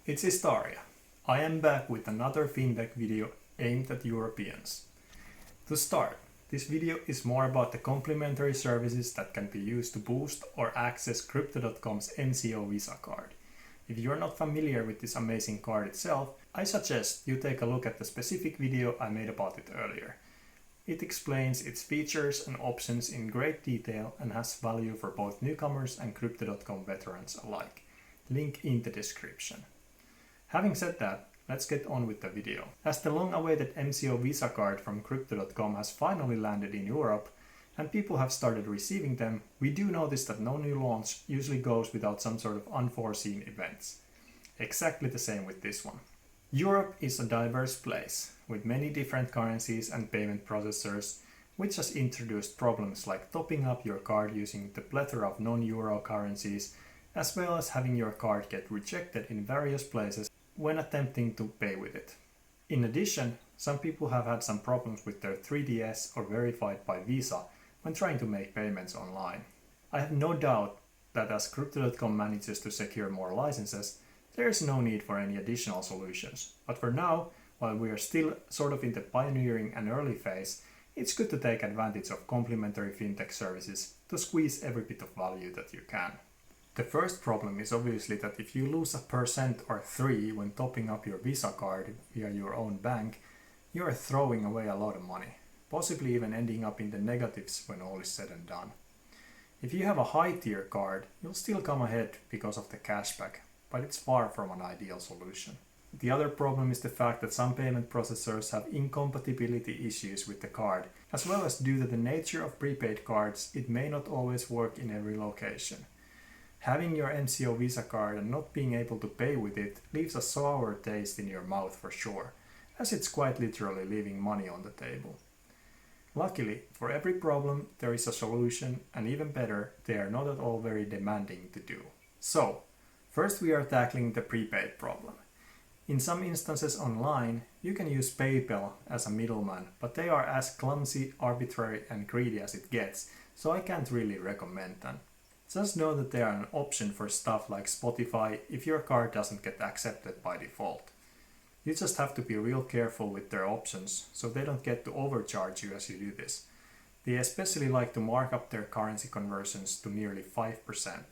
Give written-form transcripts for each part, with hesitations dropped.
It's Istaria. I am back with another fintech video aimed at Europeans. To start, this video is more about the complementary services that can be used to boost or access Crypto.com's MCO Visa card. If you are not familiar with this amazing card itself, I suggest you take a look at the specific video I made about it earlier. It explains its features and options in great detail and has value for both newcomers and Crypto.com veterans alike. Link in the description. Having said that, let's get on with the video. As the long-awaited MCO Visa card from Crypto.com has finally landed in Europe and people have started receiving them, we do notice that no new launch usually goes without some sort of unforeseen events. Exactly the same with this one. Europe is a diverse place with many different currencies and payment processors, which has introduced problems like topping up your card using the plethora of non-euro currencies, as well as having your card get rejected in various places when attempting to pay with it. In addition, some people have had some problems with their 3DS or verified by Visa when trying to make payments online. I have no doubt that as Crypto.com manages to secure more licenses, there is no need for any additional solutions. But for now, while we are still sort of in the pioneering and early phase, it's good to take advantage of complementary fintech services to squeeze every bit of value that you can. The first problem is obviously that if you lose 1% or 3% when topping up your Visa card via your own bank, you are throwing away a lot of money, possibly even ending up in the negatives when all is said and done. If you have a high-tier card, you'll still come ahead because of the cashback, but it's far from an ideal solution. The other problem is the fact that some payment processors have incompatibility issues with the card, as well as due to the nature of prepaid cards, it may not always work in every location. Having your MCO Visa card and not being able to pay with it leaves a sour taste in your mouth for sure, as it's quite literally leaving money on the table. Luckily, for every problem there is a solution, and even better, they are not at all very demanding to do. So, first we are tackling the prepaid problem. In some instances online, you can use PayPal as a middleman, but they are as clumsy, arbitrary and greedy as it gets, so I can't really recommend them. Just know that they are an option for stuff like Spotify if your card doesn't get accepted by default. You just have to be real careful with their options so they don't get to overcharge you as you do this. They especially like to mark up their currency conversions to nearly 5%.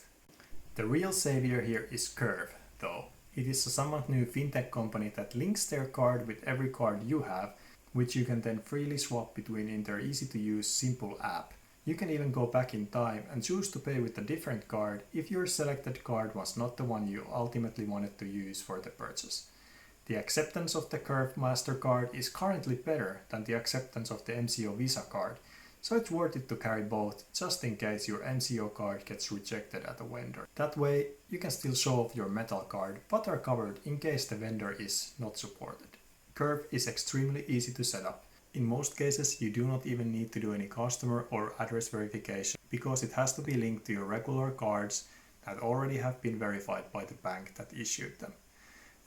The real savior here is Curve, though. It is a somewhat new fintech company that links their card with every card you have, which you can then freely swap between in their easy-to-use simple app. You can even go back in time and choose to pay with a different card if your selected card was not the one you ultimately wanted to use for the purchase. The acceptance of the Curve MasterCard is currently better than the acceptance of the MCO Visa card, so it's worth it to carry both just in case your MCO card gets rejected at a vendor. That way, you can still show off your metal card, but are covered in case the vendor is not supported. Curve is extremely easy to set up. In most cases, you do not even need to do any customer or address verification because it has to be linked to your regular cards that already have been verified by the bank that issued them.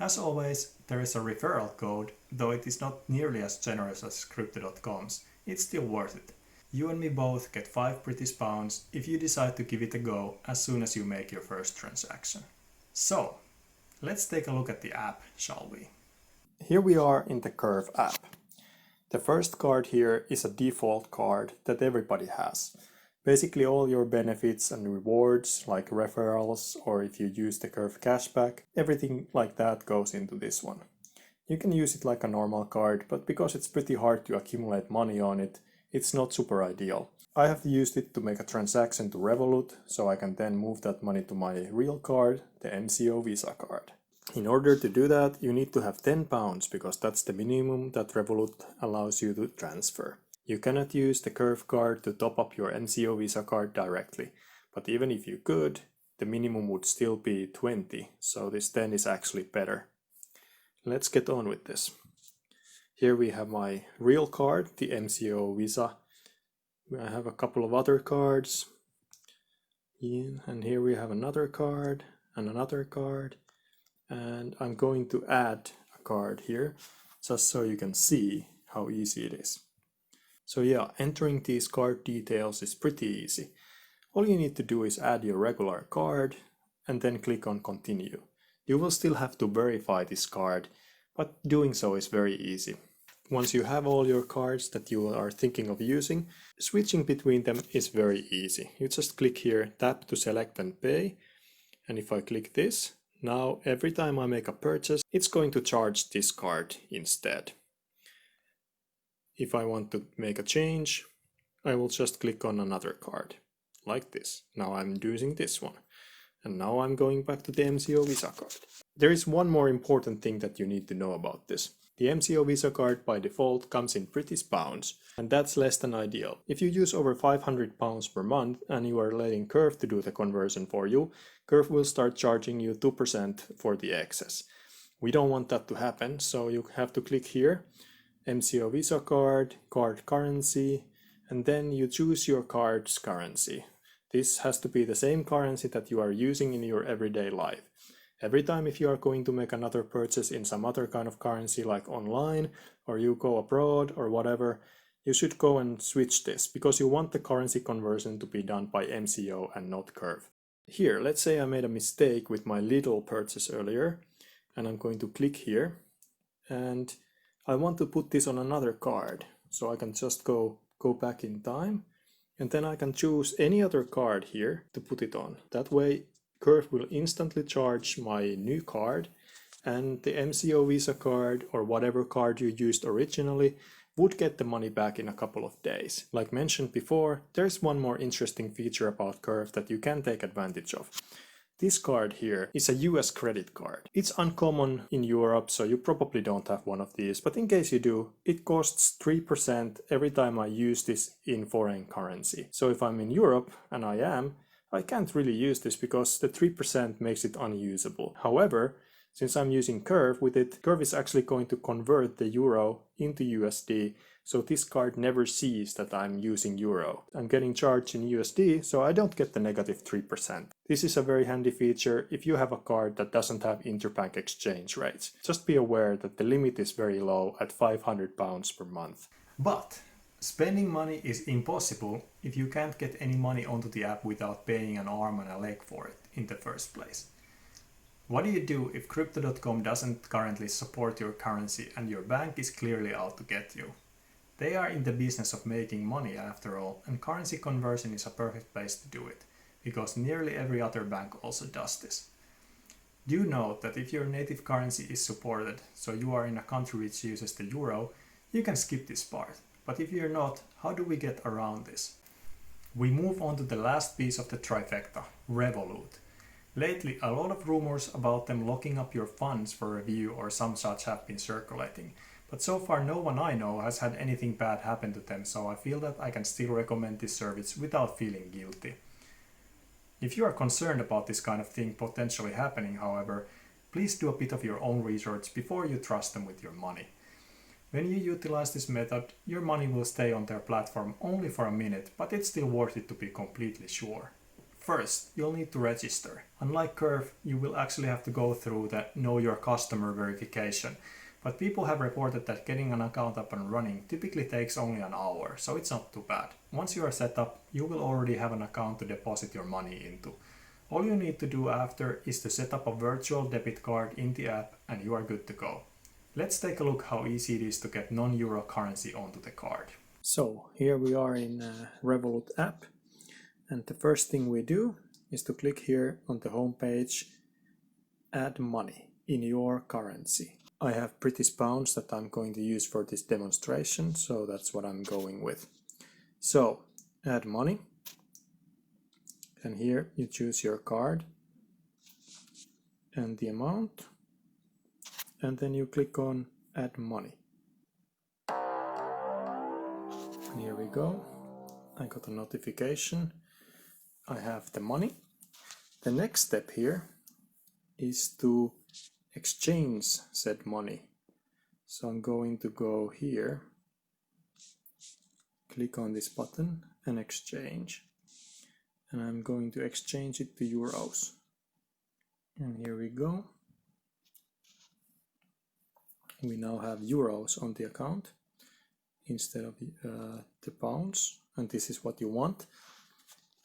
As always, there is a referral code, though it is not nearly as generous as Crypto.com's. It's still worth it. You and me both get 5 British pounds if you decide to give it a go as soon as you make your first transaction. So, let's take a look at the app, shall we? Here we are in the Curve app. The first card here is a default card that everybody has. Basically all your benefits and rewards like referrals or if you use the Curve cashback, everything like that goes into this one. You can use it like a normal card, but because it's pretty hard to accumulate money on it, it's not super ideal. I have used it to make a transaction to Revolut, so I can then move that money to my real card, the MCO Visa card. In order to do that, you need to have £10 because that's the minimum that Revolut allows you to transfer. You cannot use the Curve card to top up your MCO Visa card directly, but even if you could, the minimum would still be 20, so this 10 is actually better. Let's get on with this. Here we have my real card, the MCO Visa. I have a couple of other cards. And here we have another card and another card. And I'm going to add a card here just so you can see how easy it is. So yeah, entering these card details is pretty easy. All you need to do is add your regular card and then click on continue. You will still have to verify this card, but doing so is very easy. Once you have all your cards that you are thinking of using, switching between them is very easy. You just click here, tap to select and pay, and if I click this, now every time I make a purchase, it's going to charge this card instead. If I want to make a change, I will just click on another card, like this. Now I'm using this one. And now I'm going back to the MCO Visa card. There is one more important thing that you need to know about this. The MCO Visa card by default comes in British pounds, and that's less than ideal. If you use over £500 per month and you are letting Curve to do the conversion for you, Curve will start charging you 2% for the excess. We don't want that to happen, so you have to click here, MCO Visa card, card currency, and then you choose your card's currency. This has to be the same currency that you are using in your everyday life. Every time if you are going to make another purchase in some other kind of currency like online or you go abroad or whatever, you should go and switch this because you want the currency conversion to be done by MCO and not Curve. Here, let's say I made a mistake with my Lidl purchase earlier and I'm going to click here and I want to put this on another card. So I can just go back in time and then I can choose any other card here to put it on. That way Curve will instantly charge my new card and the MCO Visa card or whatever card you used originally would get the money back in a couple of days. Like mentioned before, there's one more interesting feature about Curve that you can take advantage of. This card here is a US credit card. It's uncommon in Europe, so you probably don't have one of these, but in case you do, it costs 3% every time I use this in foreign currency. So if I'm in Europe, and I can't really use this because the 3% makes it unusable. However, since I'm using Curve with it, Curve is actually going to convert the euro into USD, so this card never sees that I'm using euro. I'm getting charged in USD, so I don't get the negative 3%. This is a very handy feature if you have a card that doesn't have interbank exchange rates. Just be aware that the limit is very low at £500 per month. But spending money is impossible if you can't get any money onto the app without paying an arm and a leg for it in the first place. What do you do if Crypto.com doesn't currently support your currency and your bank is clearly out to get you? They are in the business of making money after all, and currency conversion is a perfect place to do it, because nearly every other bank also does this. Do note that if your native currency is supported, so you are in a country which uses the euro, you can skip this part. But if you're not, how do we get around this? We move on to the last piece of the trifecta, Revolut. Lately, a lot of rumors about them locking up your funds for review or some such have been circulating. But so far no one I know has had anything bad happen to them, so I feel that I can still recommend this service without feeling guilty. If you are concerned about this kind of thing potentially happening, however, please do a bit of your own research before you trust them with your money. When you utilize this method, your money will stay on their platform only for a minute, but it's still worth it to be completely sure. First, you'll need to register. Unlike Curve, you will actually have to go through the Know Your Customer verification. But people have reported that getting an account up and running typically takes only an hour, so it's not too bad. Once you are set up, you will already have an account to deposit your money into. All you need to do after is to set up a virtual debit card in the app and you are good to go. Let's take a look how easy it is to get non-euro currency onto the card. So here we are in Revolut app, and the first thing we do is to click here on the home page, add money in your currency. I have British pounds that I'm going to use for this demonstration, so that's what I'm going with. So, add money, and here you choose your card and the amount, and then you click on add money. And here we go. I got a notification. I have the money. The next step here is to exchange said money. So I'm going to go here, click on this button and exchange. And I'm going to exchange it to euros. And here we go. We now have euros on the account instead of the pounds, and this is what you want.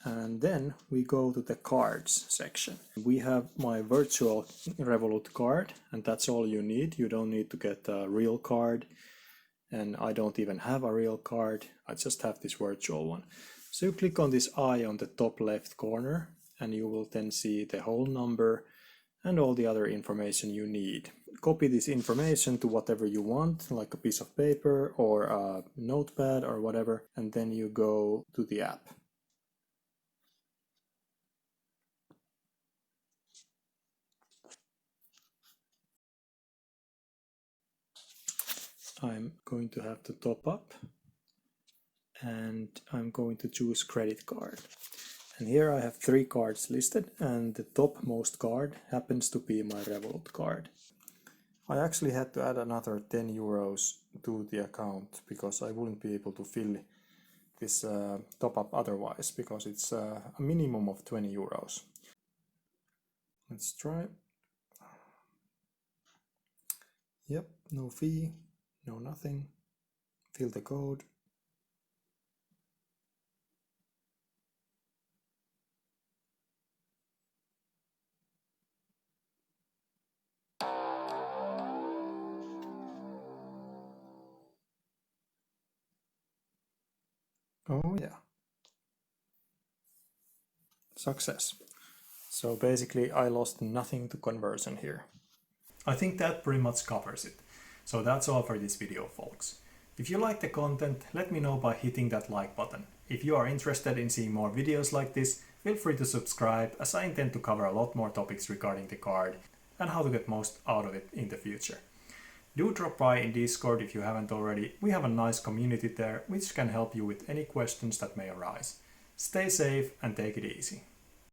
And then we go to the cards section. We have my virtual Revolut card, and that's all you need. You don't need to get a real card, and I don't even have a real card. I just have this virtual one. So you click on this eye on the top left corner, and you will then see the whole number and all the other information you need. Copy this information to whatever you want, like a piece of paper or a notepad or whatever, and then you go to the app. I'm going to have to top up, and I'm going to choose credit card. And here I have 3 cards listed, and the topmost card happens to be my Revolut card. I actually had to add another 10 euros to the account because I wouldn't be able to fill this top up otherwise, because it's a minimum of 20 euros. Let's try. Yep, no fee, no nothing. Fill the code. Oh yeah. Success. So basically I lost nothing to conversion here. I think that pretty much covers it. So that's all for this video, folks. If you like the content, let me know by hitting that like button. If you are interested in seeing more videos like this, feel free to subscribe, as I intend to cover a lot more topics regarding the card and how to get most out of it in the future. Do drop by in Discord if you haven't already. We have a nice community there which can help you with any questions that may arise. Stay safe and take it easy.